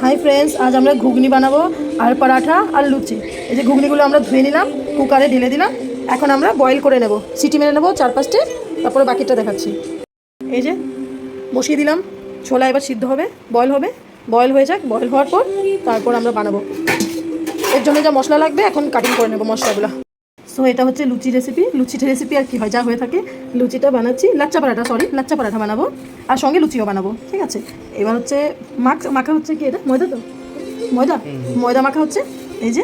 Hi friends, আজ আমরা ঘুগনি বানাবো আর পরাঠা আর লুচি। এই যে ঘুগনিগুলো আমরা ধুয়ে নিলাম, কুকারে ঢেলে দিলাম। এখন আমরা বয়েল করে নেব, সিটি মেরে নেবো 4-5টে, তারপরে বাকিটা দেখাচ্ছি। এই যে বসিয়ে দিলাম, ছোলা এবার সিদ্ধ হবে, বয়েল হবে। বয়েল হয়ে যাক, বয়েল হওয়ার পর তারপর আমরা বানাবো। এর জন্য যা মশলা লাগবে এখন কাটিং করে নেবো মশলাগুলো। সো এটা হচ্ছে লুচি রেসিপি। লুচিটা রেসিপি আর কি হয়, যা হয়ে থাকে। লুচিটা বানাচ্ছি, লাচ্চা পরাঠা বানাবো, আর সঙ্গে লুচিও বানাবো, ঠিক আছে। এবার হচ্ছে মাখা হচ্ছে কি, এটা ময়দা তো, ময়দা মাখা হচ্ছে। এই যে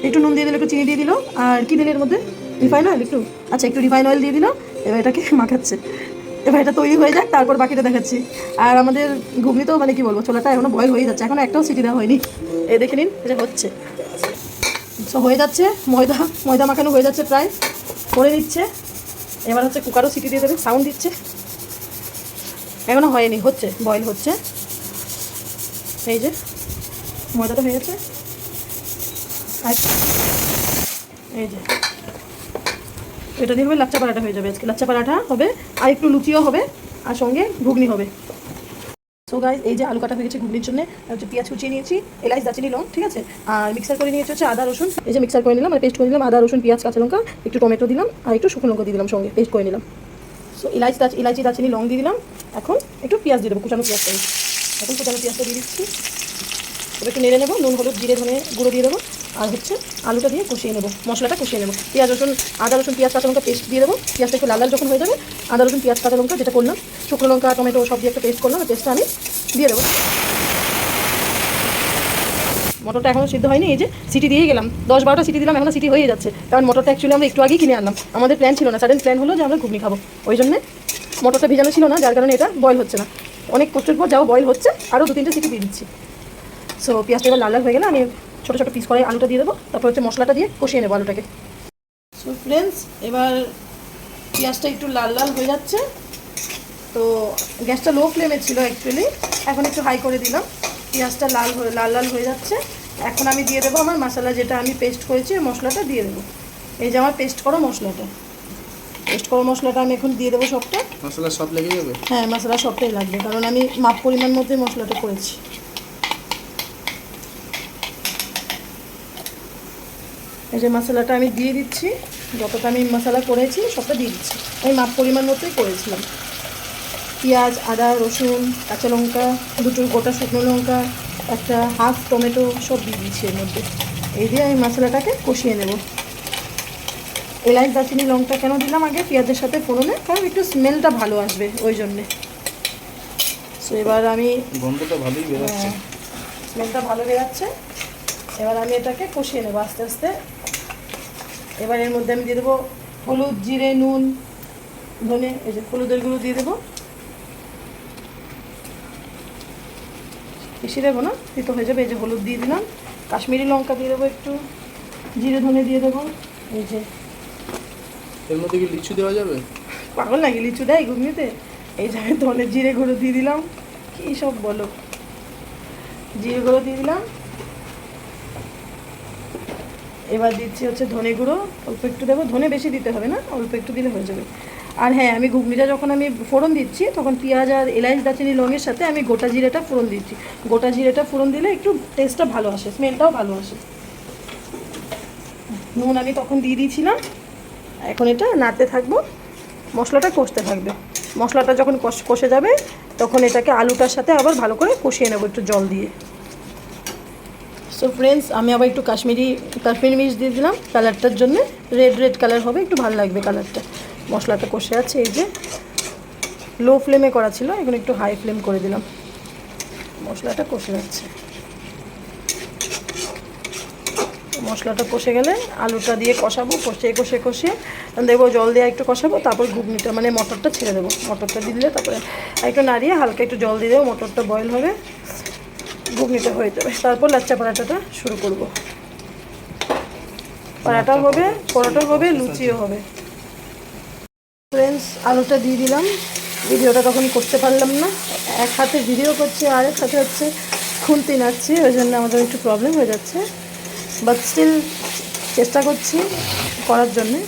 একটু নুন দিয়ে দিল, একটু চিনি দিয়ে দিল, আর কি দিল এর মধ্যে, রিফাইন অয়েল একটু, আচ্ছা একটু রিফাইন অয়েল দিয়ে দিল। এবার এটাকে মাখাচ্ছে, এবার এটা তৈরি হয়ে যাক, তারপর বাকিটা দেখাচ্ছি। আর আমাদের ঘুগনি তো মানে কি বলবো, ছোলাটা এখনো বয়েল হয়ে যাচ্ছে, এখনো একটাও সিটি দেওয়া হয়নি। এই দেখে নিন, এটা হচ্ছে, সো হয়ে যাচ্ছে। ময়দা মাখানো হয়ে যাচ্ছে, প্রায় করে নিচ্ছে। এবার হচ্ছে কুকারও সিটি দিয়ে দেবে, সাউন্ড দিচ্ছে। এখনো হয়নি, হচ্ছে, বয়েল হচ্ছে। এই যে ময়দাটা হয়ে গেছে, এই যে এটা দিয়ে হবে লাচ্চা পরাঠা হয়ে যাবে। আজকে লাচ্চা পরাঠা হবে, আর একটু লুচিও হবে, আর সঙ্গে ঘুগনি হবে। সো গাইস, এই যে আলু কাটা হয়ে গেছে ঘুগনির জন্য, হচ্ছে পেঁয়াজ কুচিয়ে নিয়েছি, এলাচ দারচিনি লং, ঠিক আছে। আর মিক্সার করে নিয়েছি হচ্ছে আদা রসুন, এই যে মিক্সার করে নিলাম, আর পেস্ট করে নিলাম আদা রসুন পেঁয়াজ কাঁচা লঙ্কা, একটু টমেটো দিলাম, আর একটু শুকনো লঙ্কা দিয়ে দিলাম, সঙ্গে পেস্ট করে নিলাম। সো ইলাচি দারচিনি লং দিয়ে দিলাম। এখন একটু পেঁয়াজ দিয়ে দেবো, কুচানো পেঁয়াজটা। এখন কুচানো পেঁয়াজটা দিয়ে দিচ্ছি, এবার একটু নেড়ে নেবো, নুন হলুদ জিরে ধনে গুঁড়ো দিয়ে দেবো, আর হচ্ছে আলুটা দিয়ে কষিয়ে নেবো, মশলাটা কষিয়ে নেবো। আদা রসুন পেঁয়াজ কাঁচা লঙ্কা পেস্ট দিয়ে দেবো। পেঁয়াজটা একটু লাল লাল যখন হয়ে যাবে, আদা রসুন পেঁয়াজ কাঁচা লঙ্কা যেটা করলাম, শুকনো লঙ্কা টমেটো সব দিয়ে একটা পেস্ট করলাম, পেস্টটা আমি দিয়ে দেবো। মটরটা এখনও সিদ্ধ হয়নি, এই যে সিটি দিয়ে গেলাম, 10-12টা সিটি দিলাম, এখনও সিটি হয়ে যাচ্ছে। কারণ মটরটা অ্যাকচুয়ালি আমরা একটু আগেই কিনে আনলাম, আমাদের প্ল্যান ছিল না, সাডেন প্ল্যান হলো যে আমরা ঘুগনি খাবো, ওই জন্য মটরটা ভিজানো ছিল না, যার কারণে এটা বয়েল হচ্ছে না। অনেক কষ্টের পর যাও বয়েল হচ্ছে, আরও 2-3টে সিটি দিয়ে দিচ্ছি। সো পেঁয়াজটা এবার লাল লাল হয়ে গেলে আমি ছোটো ছোটো পিস করে আলুটা দিয়ে দেবো, তারপর হচ্ছে মশলাটা দিয়ে কষিয়ে নেবো আলুটাকে। সো ফ্রেন্ডস, এবার পেঁয়াজটা একটু লাল লাল হয়ে যাচ্ছে, তো গ্যাসটা লো ফ্লেমে ছিল অ্যাকচুয়ালি, এখন একটু হাই করে দিলাম। পেঁয়াজটা লাল লাল হয়ে যাচ্ছে। এখন আমি দিয়ে দেবো আমার মশলা, যেটা আমি পেস্ট করেছি, ওই মশলাটা দিয়ে দেবো। এই যে আমার পেস্ট করা মশলাটা আমি এখন দিয়ে দেবো সবটা। মশলা সব লেগে যাবে? হ্যাঁ, মশলা সবটাই লাগবে, কারণ আমি মাপ পরিমাণ মধ্যে মশলাটা করেছি। এই যে মশলাটা আমি দিয়ে দিচ্ছি, যতটা আমি মশলা করেছি সবটা দিয়ে দিচ্ছি, আমি মাপ পরিমাণ মতোই করেছিলাম। পেঁয়াজ আদা রসুন কাঁচা লঙ্কা, 2টো গোটা শুকনো লঙ্কা, একটা হাফ টমেটো সব দিয়ে দিচ্ছি এর মধ্যে। এই দিয়ে আমি মশলাটাকে কষিয়ে নেব। এলাচ দারচিনি লঙ্কা কেন দিলাম আগে পেঁয়াজের সাথে ফোড়নে, কারণ একটু স্মেলটা ভালো আসবে ওই জন্যে। সো এবার আমি, গন্ধটা ভালোই বেরোচ্ছে, স্মেলটা ভালো বেরাচ্ছে। এবার আমি এটাকে কষিয়ে নেবো আস্তে আস্তে। এবার এর মধ্যে আমি দিয়ে দেবো হলুদ জিরে নুন ধনে, এই যে হলুদের গুঁড়ো দিয়ে দেবো, বেশি দেবো না, তো হয়ে যাবে। এই যে হলুদ দিয়ে দিলাম, কাশ্মীরি লঙ্কা দিয়ে দেবো একটু, জিরে ধনে দিয়ে দেবো। এই যে এর মধ্যে কি লিচু দেওয়া যাবে? পাগল নাকি, লিচু দেয় ঘুগনিতে? এই যে ধনে জিরে গুঁড়ো দিয়ে দিলাম, কী সব বলো, জিরে গুঁড়ো দিয়ে দিলাম। এবার দিচ্ছি হচ্ছে ধনে গুঁড়ো, অল্প একটু দেবো, ধনে বেশি দিতে হবে না, অল্প একটু দিলে হয়ে যাবে। আর হ্যাঁ, আমি ঘুগনিটা যখন আমি ফোড়ন দিচ্ছি, তখন পেঁয়াজ আর এলাচ দারচিনি লঙের সাথে আমি গোটা জিরেটা ফোড়ন দিচ্ছি। গোটা জিরেটা ফোড়ন দিলে একটু টেস্টটা ভালো আসে, স্মেলটাও ভালো আসে। নুন আমি তখন দিয়ে দিয়েছিলাম, এখন এটা নাড়তে থাকবো, মশলাটা কষতে থাকবে। মশলাটা যখন কষে যাবে, তখন এটাকে আলুটার সাথে আবার ভালো করে কষিয়ে নেবো একটু জল দিয়ে। সো ফ্রেন্ডস, আমি আবার একটু কাশ্মীরি মির্চ দিয়ে দিলাম কালারটার জন্য, রেড কালার হবে, একটু ভালো লাগবে কালারটা। মশলাটা কষে আছে, এই যে লো ফ্লেমে করা ছিল, এখন একটু হাই ফ্লেম করে দিলাম, মশলাটা কষে যাচ্ছে। মশলাটা কষে গেলে আলুটা দিয়ে কষাবো, কষিয়ে দেবো জল দিয়ে একটু কষাবো, তারপর ঘুগনিটা মানে মটরটা ছেড়ে দেবো। মটরটা দিলে তারপরে একটু নাড়িয়ে হালকা একটু জল দিয়ে দেবো, মটরটা বয়েল হবে, ঘুগনিটা হয়ে যাবে। তারপর লাচ্চা পরাঠাটা শুরু করব। পরাটা হবে লুচিও হবে। ফ্রেন্ডস, আলুটা দিয়ে দিলাম, ভিডিওটা তখন করতে পারলাম না, এক হাতে ভিডিও করছি আর এক হাতে হচ্ছে খুন্তি নাড়ছি, ওই জন্য আমাদের একটু প্রবলেম হয়ে যাচ্ছে, বাট স্টিল চেষ্টা করছি করার জন্যে।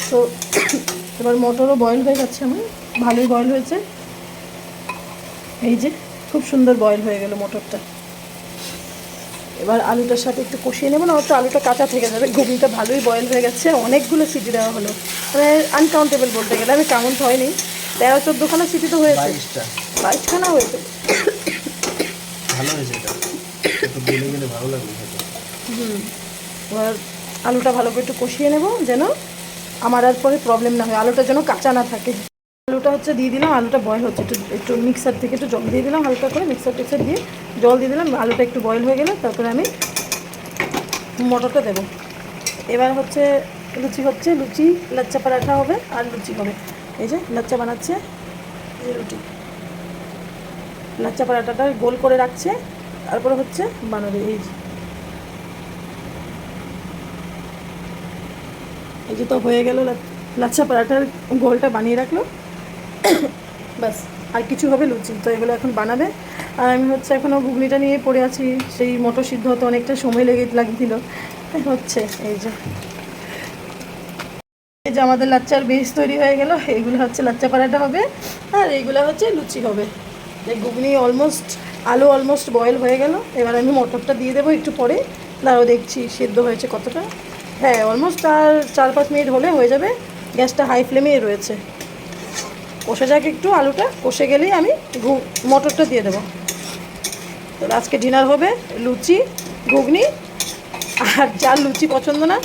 তো এবার মটরও বয়েল হয়ে যাচ্ছে, আমার ভালোই বয়েল হয়েছে। এই যে খুব সুন্দর বয়েল হয়ে গেল মটরটা। এবার আলুটার সাথে একটু কষিয়ে নেবো, না তো আলুটা কাঁচা থেকে যাবে। ঘুগনিটা ভালোই বয়েল হয়ে গেছে, অনেকগুলো সিটি দেওয়া হলো, মানে আনকাউন্টেবল বলতে গেলে। আমি কাউন্ট হয়নি, 13-14খানা সিটি তো হয়েছে, 22খানা হয়েছে। ভালো হয়েছে এটা, একটু গলে গেলে ভালো লাগবে খেতে। এবার আলুটা ভালো করে একটু কষিয়ে নেব, যেন আমার আর পরে প্রবলেম না হয়, আলুটা যেন কাঁচা না থাকে। আলুটা হচ্ছে দিয়ে দিলাম, আলুটা বয়েল হচ্ছে, একটু একটু মিক্সার থেকে একটু জল দিয়ে দিলাম, হালকা করে মিক্সার টিক্সার দিয়ে জল দিয়ে দিলাম। আলুটা একটু বয়েল হয়ে গেলে তারপরে আমি মটরটা দেবো। এবার হচ্ছে লুচি লাচ্চা পরাঠা হবে আর লুচি হবে। এই যে লাচ্চা বানাচ্ছে, এই রুটি লাচ্চা পরাঠাটা গোল করে রাখছে, তারপরে হচ্ছে বানাবে। এই যে তো হয়ে গেল লাচ্চা পরাঠার গোলটা বানিয়ে রাখলো। ব্যাস, আর কিছু হবে লুচি, তো এগুলো এখন বানাবে। আর আমি হচ্ছে এখনও ঘুগনিটা নিয়ে পড়ে আছি, সেই মটর সিদ্ধ হতে অনেকটা সময় লাগছিল। হচ্ছে এই যে আমাদের লাচ্চার বেস তৈরি হয়ে গেল। এইগুলো হচ্ছে লাচ্চা পরাঠা হবে, আর এইগুলো হচ্ছে লুচি হবে। এই ঘুগনি আলু অলমোস্ট বয়েল হয়ে গেল। এবার আমি মটরটা দিয়ে দেবো একটু পরে, তারও দেখছি সেদ্ধ হয়েছে কতটা। হ্যাঁ, অলমোস্ট আর 4-5 মিনিট হলে হয়ে যাবে। গ্যাসটা হাই ফ্লেমেই রয়েছে, কষে যাক একটু, আলুটা কষে গেলেই আমি মটরটা দিয়ে দেবো। তো আজকে ডিনার হবে লুচি ঘুগনি, আর যার লুচি পছন্দ না,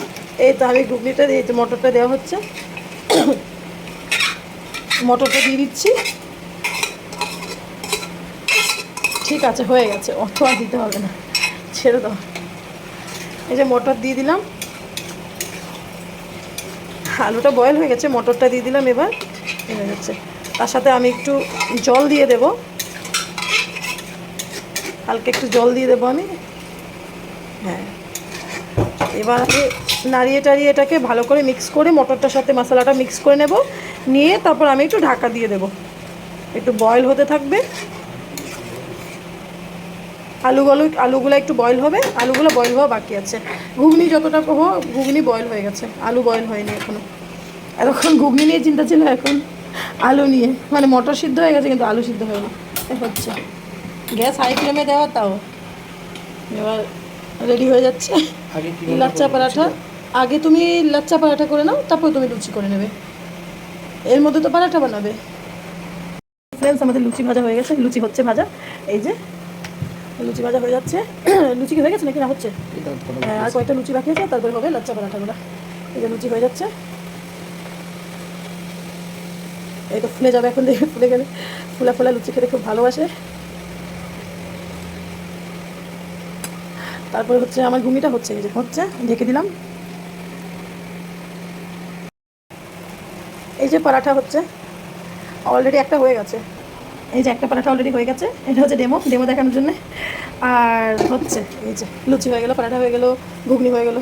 এই তো আমি ঘুগনিটা এই তো মটরটা দেওয়া হচ্ছে, মটরটা দিয়ে দিচ্ছি। ঠিক আছে, হয়ে গেছে, অত আর দিতে হবে না, ছেড়ে দাও। এই যে মটর দিয়ে দিলাম, আলুটা বয়েল হয়ে গেছে, মটরটা দিয়ে দিলাম। এবার হয়ে যাচ্ছে, তার সাথে আমি একটু জল দিয়ে দেবো, হালকা একটু জল দিয়ে দেবো আমি। হ্যাঁ, এবার আমি নাড়িয়ে টাড়িয়ে এটাকে ভালো করে মিক্স করে মটরটার সাথে মশলাটা মিক্স করে নেব, নিয়ে তারপর আমি একটু ঢাকা দিয়ে দেবো, একটু বয়েল হতে থাকবে। আলুগুলো একটু বয়েল হবে, আলুগুলো বয়েল হওয়া বাকি আছে। ঘুগনি যতটা কহো, ঘুগনি বয়েল হয়ে গেছে, আলু বয়েল হয়নি এখনও। এতক্ষণ ঘুগনি নিয়ে চিন্তা ছিল, এখন আলু নিয়ে, মানে মটর সিদ্ধ হয়ে গেছে কিন্তু আলু সিদ্ধ হয়নি। হচ্ছে গ্যাস হাই ফ্লেমে দেওয়া, তাও এবার রেডি হয়ে যাচ্ছে লাচ্চা পরাঠা। আগে তুমি লাচ্চা পরাঠা করে নাও, তারপর তুমি লুচি করে নেবে, এর মধ্যে তো পরাঠা বানাবে। ফ্রেন্ডস, আমাদের লুচি ভাজা হয়ে গেছে, লুচি হচ্ছে ভাজা। এই যে লুচি ভাজা হয়ে যাচ্ছে। লুচি কি হয়ে গেছে নাকি না হচ্ছে? আর কয়েকটা লুচি বাকি আছে, তারপরে হবে লাচ্চা পরাঠাগুলো। এই যে লুচি হয়ে যাচ্ছে, এই তো ফুলে যাবে এখন, দেখে ফুলে গেলে। ফুলা লুচি খেতে খুব ভালোবাসে। তারপরে হচ্ছে আমার ঘুগনিটা হচ্ছে, এই যে হচ্ছে, ঢেকে দিলাম। এই যে পরাঠা হচ্ছে, অলরেডি একটা হয়ে গেছে। এই যে একটা পরাঠা অলরেডি হয়ে গেছে, এটা হচ্ছে ডেমো দেখানোর জন্য। আর হচ্ছে এই যে লুচি হয়ে গেল, পরাঠা হয়ে গেল, ঘুগনি হয়ে গেল।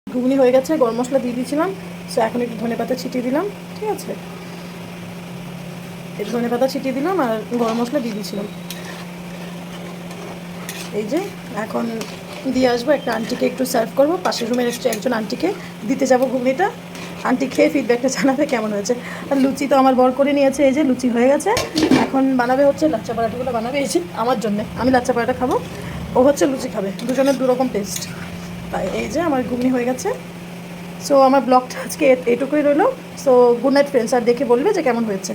ঘুগনি হয়ে গেছে, গরম মশলা দিয়ে দিয়েছিলাম, সো এখন একটু ধনেপাতা ছিটিয়ে দিলাম। ঠিক আছে, একটু ধনেপাতা ছিটিয়ে দিলাম আর গরম মশলা দিয়ে দিয়েছিলাম। এই যে এখন দিয়ে আসবো একটা আন্টিকে, একটু সার্ভ করবো, পাশের রুমের একজন আন্টিকে দিতে যাবো ঘুগনিটা। আন্টি খেয়ে ফিডব্যাকটা জানাবে কেমন হয়েছে। আর লুচি তো আমার বর করে নিয়েছে, এই যে লুচি হয়ে গেছে। এখন বানাবে হচ্ছে লাচ্চা পরাঠাগুলো বানাবে, এই যে আমার জন্যে, আমি লাচ্চা পরাঠা খাবো, ও হচ্ছে লুচি খাবে, দুজনের দুরকম টেস্ট। তাই এই যে আমার ঘুগনি হয়ে গেছে। সো আমার ব্লগটা আজকে এটুকুই রইলো। সো গুড নাইট ফ্রেন্ডস, আর দেখে বলবে যে কেমন হয়েছে।